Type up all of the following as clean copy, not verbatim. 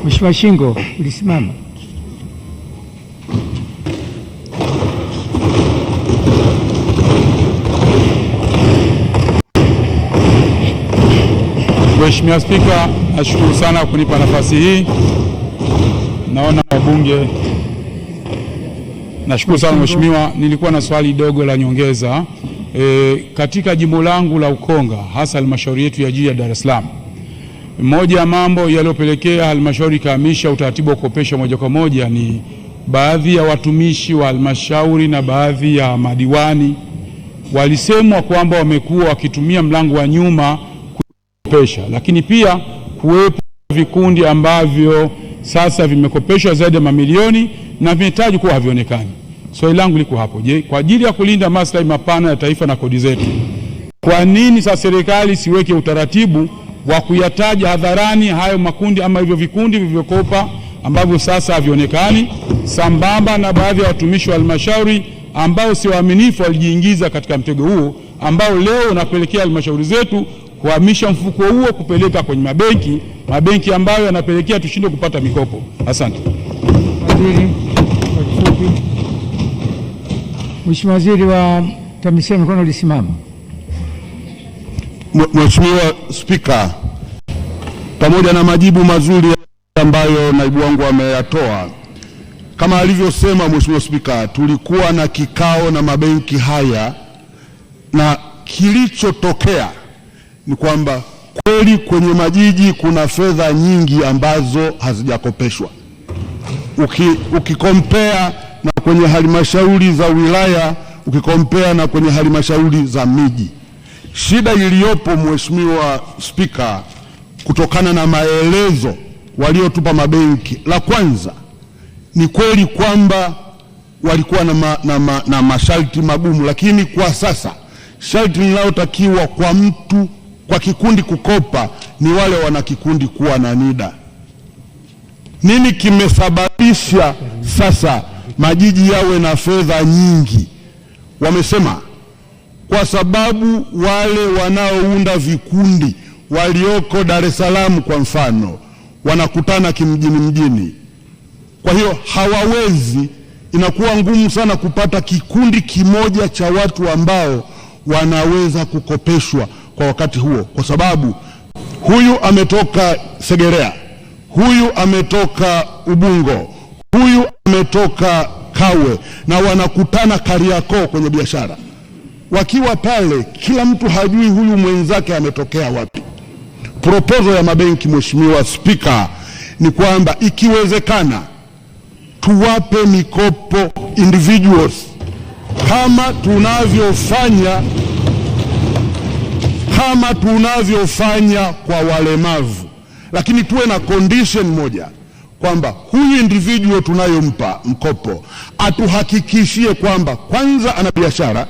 Mheshimiwa Shingo, ulisimama. Mheshimiwa Spika, nashukuru sana kunipa nafasi hii. Naona wabunge. Nashukuru sana Mheshimiwa, nilikuwa na swali dogo la nyongeza. Katika jimbo langu la Ukonga, hasa halmashauri yetu ya jiji ya Dar es Salaam, moja ya mambo yaliyopelekea halmashauri kahamisha utaratibu wa kukopesha moja kwa moja ni baadhi ya watumishi wa halmashauri na baadhi ya madiwani walisemwa kwamba wamekuwa wakitumia mlango wa nyuma kukopesha, lakini pia kuwepo vikundi ambavyo sasa vimekopeshwa zaidi ya mamilioni na vinahitaji kuwa havionekani. Swali langu liko hapo. Je, kwa ajili ya kulinda maslahi mapana ya taifa na kodi zetu, kwa nini sasa serikali siweke utaratibu wa kuyataja hadharani hayo makundi ama hivyo vikundi vilivyokopa ambavyo sasa havionekani, sambamba na baadhi ya watumishi wa halmashauri ambao si waaminifu walijiingiza katika mtego huo ambao leo unapelekea halmashauri zetu kuhamisha mfuko huo kupeleka kwenye mabenki ambayo yanapelekea tushindwe kupata mikopo. Asante. Mheshimiwa Waziri wa TAMISEMI, mkono ulisimama. Mheshimiwa Spika, pamoja na majibu mazuri ambayo naibu wangu ameyatoa, kama alivyosema Mheshimiwa Spika, tulikuwa na kikao na mabenki haya na kilichotokea ni kwamba kweli kwenye majiji kuna fedha nyingi ambazo hazijakopeshwa. Ukikompea na kwenye halmashauri za wilaya, ukikompea na kwenye halmashauri za miji. Shida iliyopo Mheshimiwa Spika, kutokana na maelezo waliotupa mabenki, la kwanza ni kweli kwamba walikuwa na masharti magumu, lakini kwa sasa sharti linalotakiwa kwa kikundi kukopa ni wale wana kikundi kuwa na NIDA. Nini kimesababisha sasa majiji yawe na fedha nyingi? Wamesema kwa sababu wale wanaounda vikundi walioko Dar es Salaam kwa mfano wanakutana kimjini. Kwa hiyo hawawezi, inakuwa ngumu sana kupata kikundi kimoja cha watu ambao wanaweza kukopeshwa kwa wakati huo, kwa sababu huyu ametoka Segerea, huyu ametoka Ubungo, huyu ametoka Kawe, na wanakutana Kariakoo kwenye biashara. Wakiwa pale, kila mtu hajui huyu mwenzake ametokea wapi. Proposal ya mabenki Mheshimiwa Spika ni kwamba ikiwezekana tuwape mikopo individuals kama tunavyofanya kwa walemavu, lakini tuwe na condition moja kwamba huyu individual tunayompa mkopo atuhakikishie kwamba kwanza ana biashara,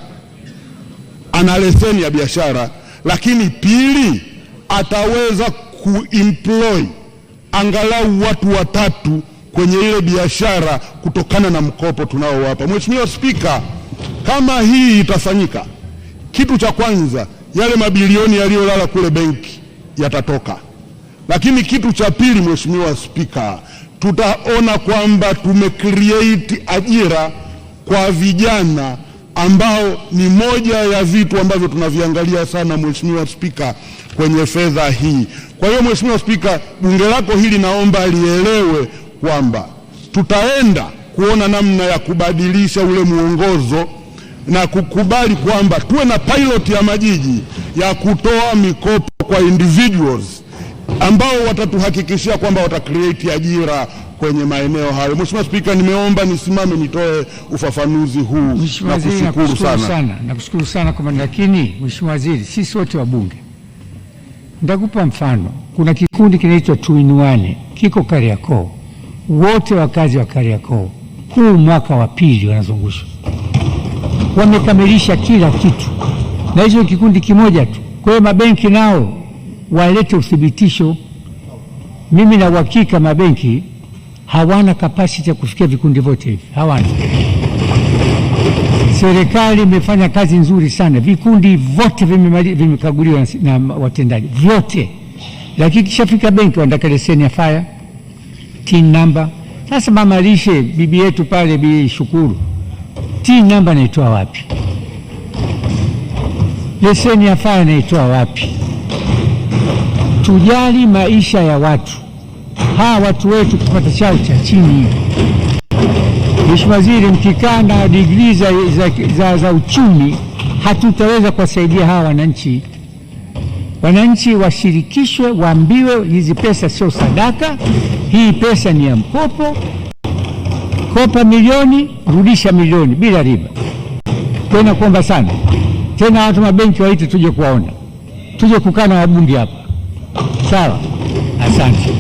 ana leseni ya biashara, lakini pili ataweza kuemploy angalau watu watatu kwenye ile biashara kutokana na mkopo tunaowapa. Mheshimiwa Spika, kama hii itafanyika, kitu cha kwanza yale mabilioni yaliyolala kule benki yatatoka. Lakini kitu cha pili Mheshimiwa Spika, tutaona kwamba tumecreate ajira kwa vijana ambao ni moja ya vitu ambavyo tunaviangalia sana Mheshimiwa Spika kwenye fedha hii. Kwa hiyo Mheshimiwa Spika, bunge lako hili naomba lielewe kwamba tutaenda kuona namna ya kubadilisha ule muongozo na kukubali kwamba tuwe na pilot ya majiji ya kutoa mikopo kwa individuals ambao watatuhakikishia kwamba watacreate ajira kwenye maeneo hayo. Mheshimiwa Spika, nimeomba nisimame nitoe ufafanuzi huu. Mheshimiwa Waziri, nakushukuru sana kwa maana, lakini Mheshimiwa Waziri, sisi wote wabunge, nitakupa mfano. Kuna kikundi kinaitwa 2 in 1 kiko Kariakoo, wote wakazi wa Kariakoo, huu mwaka wa pili wanazungushwa, wamekamilisha kila kitu na hicho kikundi kimoja tu. Kwa hiyo mabenki nao walete uthibitisho. Mimi na uhakika mabenki hawana capacity ya kufikia vikundi vyote hivi, hawana. Serikali imefanya kazi nzuri sana, vikundi vyote vimekaguliwa na watendaji vyote, lakini kishafika benki wanataka leseni ya fire, TIN namba. Sasa mama lishe bibi yetu pale, Bi Shukuru, TIN namba naitoa wapi? Leseni ya faya naitoa wapi? Tujali maisha ya watu hawa, watu wetu kupata chao cha chini. Mheshimiwa Waziri, mkikaa na digrii za uchumi hatutaweza kuwasaidia hawa wananchi. Wananchi washirikishwe, waambiwe hizi pesa sio sadaka, hii pesa ni ya mkopo. Kopa milioni, rudisha milioni bila riba. Tena kuomba sana tena, watu mabenki waite tuje kuwaona, tuje kukaa na wabunge hapa, sawa? Asante.